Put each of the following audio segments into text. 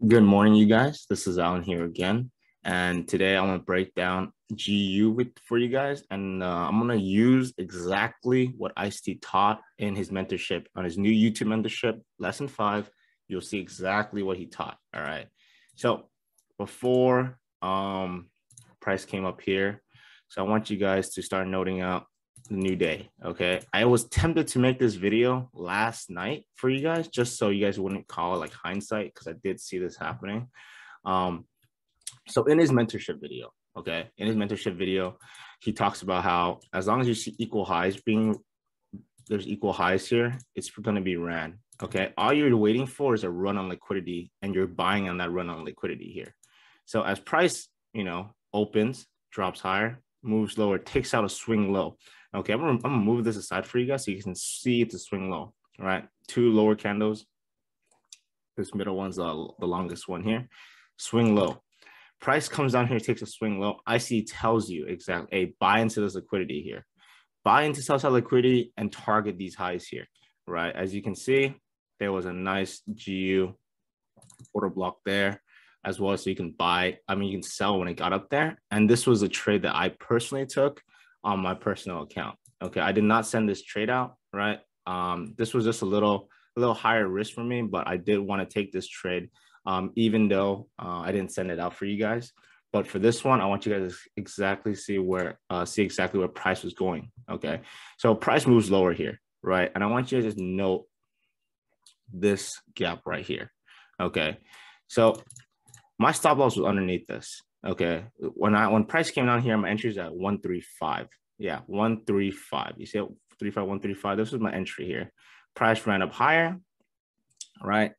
Good morning, you guys. This is Alan here again. And today I want to break down for you guys. And I'm going to use exactly what ICT taught in his mentorship on his new YouTube mentorship, lesson 5. You'll see exactly what he taught. All right. So before price came up here, so I want you guys to start noting out the new day. Okay. I was tempted to make this video last night for you guys, just so you guys wouldn't call it like hindsight, because I did see this happening. Um, so in his mentorship video, okay, in his mentorship video, he talks about how as long as you see equal highs there's equal highs here, it's going to be ran. Okay. All you're waiting for is a run on liquidity, and you're buying on that run on liquidity here. So as price, opens, drops higher, moves lower, takes out a swing low. Okay, I'm gonna move this aside for you guys so you can see it's a swing low. All right, two lower candles. This middle one's the longest one here. Swing low. Price comes down here, takes a swing low. IC tells you exactly, hey, buy into this liquidity here. Buy into sell side liquidity and target these highs here, right? As you can see, there was a nice GU order block there as well. So you can you can sell when it got up there. And this was a trade that I personally took on my personal account. Okay, I did not send this trade out, right? This was just a little higher risk for me, but I did want to take this trade, even though I didn't send it out for you guys. But for this one, I want you guys to exactly see exactly where price was going. Okay, so price moves lower here, right? And I want you to just note this gap right here. Okay, so my stop loss was underneath this. Okay, when price came down here, my entry is at 135. Yeah, 135. You see 35, 135. This was my entry here. Price ran up higher, right?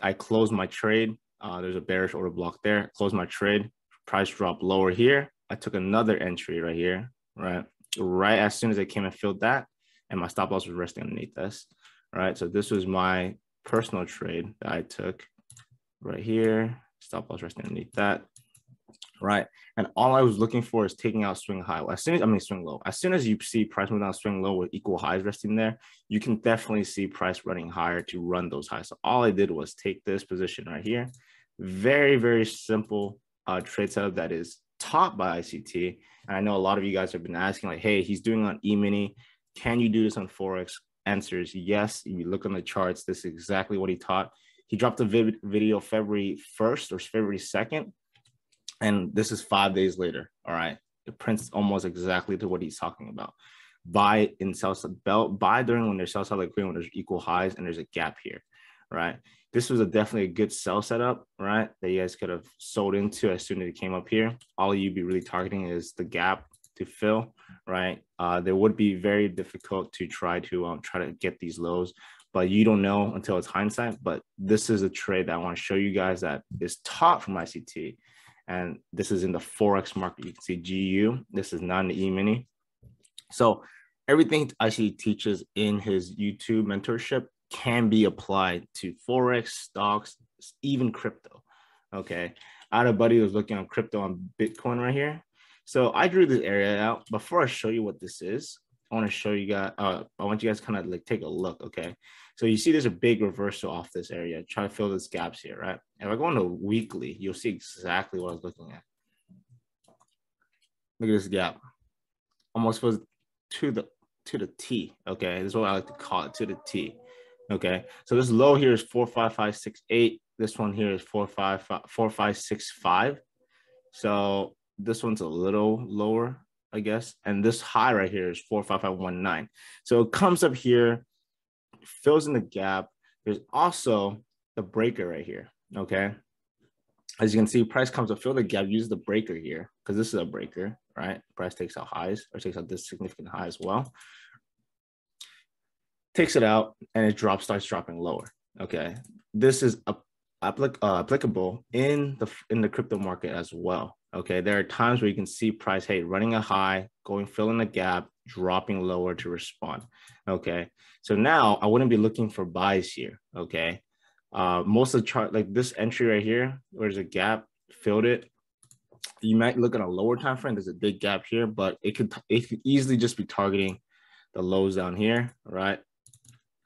I closed my trade. There's a bearish order block there. Closed my trade. Price dropped lower here. I took another entry right here, right? Right as soon as I came and filled that, and my stop loss was resting underneath this, right? So this was my personal trade that I took right here. Stop loss resting underneath that, right? And all I was looking for is taking out swing high. Swing low. As soon as you see price move down swing low with equal highs resting there, you can definitely see price running higher to run those highs. So all I did was take this position right here. Very, very simple trade setup that is taught by ICT. And I know a lot of you guys have been asking like, hey, he's doing on E-mini. Can you do this on Forex? Answer is yes. If you look on the charts, this is exactly what he taught. He dropped a video February 1st or February 2nd. And this is 5 days later. All right. It prints almost exactly to what he's talking about. Buy in sell side belt, buy during when there's sell side liquidity, when there's equal highs and there's a gap here. Right. This was definitely a good sell setup, right? That you guys could have sold into as soon as it came up here. All you'd be really targeting is the gap to fill, right? There would be very difficult to try to get these lows, but you don't know until it's hindsight. But this is a trade that I want to show you guys that is taught from ICT. And this is in the Forex market. You can see GU. This is not an E-mini. So everything ICT teaches in his YouTube mentorship can be applied to Forex, stocks, even crypto. Okay. I had a buddy who was looking on crypto on Bitcoin right here. So I drew this area out. Before I show you what this is, I want to show you guys, I want you guys kind of like take a look. Okay. So you see there's a big reversal off this area. Try to fill these gaps here, right? If I go into weekly, you'll see exactly what I was looking at. Look at this gap. Almost was to the T. Okay. This is what I like to call it, to the T. Okay. So this low here is 45568. This one here is 4565. So this one's a little lower, I guess. And this high right here is 45519. So it comes up here, fills in the gap. There's also the breaker right here. Okay. As you can see, price comes up, fill the gap, use the breaker here, because this is a breaker, right? Price takes out highs, or takes out this significant high as well. Takes it out, and it starts dropping lower. Okay. This is applicable in the crypto market as well. Okay. There are times where you can see price, hey, running a high, filling a gap, dropping lower to respond. Okay. So now I wouldn't be looking for buys here. Okay. Most of the chart, like this entry right here, where there's a gap, filled it. You might look at a lower time frame. There's a big gap here, but it could easily just be targeting the lows down here, right?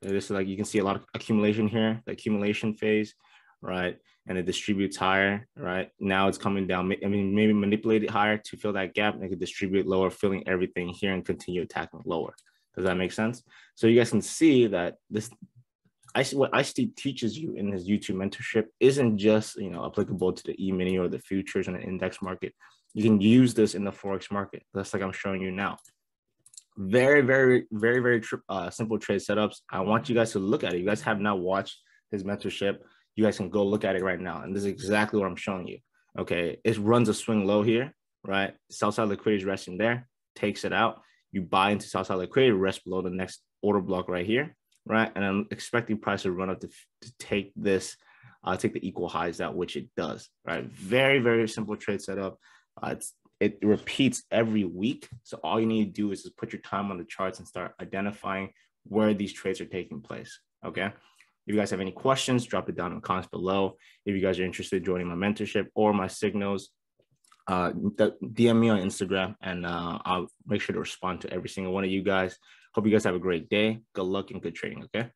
This is like, you can see a lot of accumulation here, the accumulation phase, right? And it distributes higher, right? Now it's coming down. I mean, maybe manipulate it higher to fill that gap, and it could distribute lower, filling everything here and continue attacking lower. Does that make sense? So you guys can see that what ICT teaches you in his YouTube mentorship isn't just, applicable to the E-mini or the futures and the index market. You can use this in the Forex market. That's like I'm showing you now. Very, very, very, very simple trade setups. I want you guys to look at it. You guys have not watched his mentorship. You guys can go look at it right now. And this is exactly what I'm showing you. Okay, it runs a swing low here, right? Sell side liquidity is resting there, takes it out. You buy into sell side liquidity, rest below the next order block right here, right? And I'm expecting price to run up to take this, take the equal highs out, which it does, right? Very, very simple trade setup. It repeats every week. So all you need to do is just put your time on the charts and start identifying where these trades are taking place, okay? If you guys have any questions, drop it down in the comments below. If you guys are interested in joining my mentorship or my signals, DM me on Instagram, and I'll make sure to respond to every single one of you guys. Hope you guys have a great day. Good luck and good trading, okay?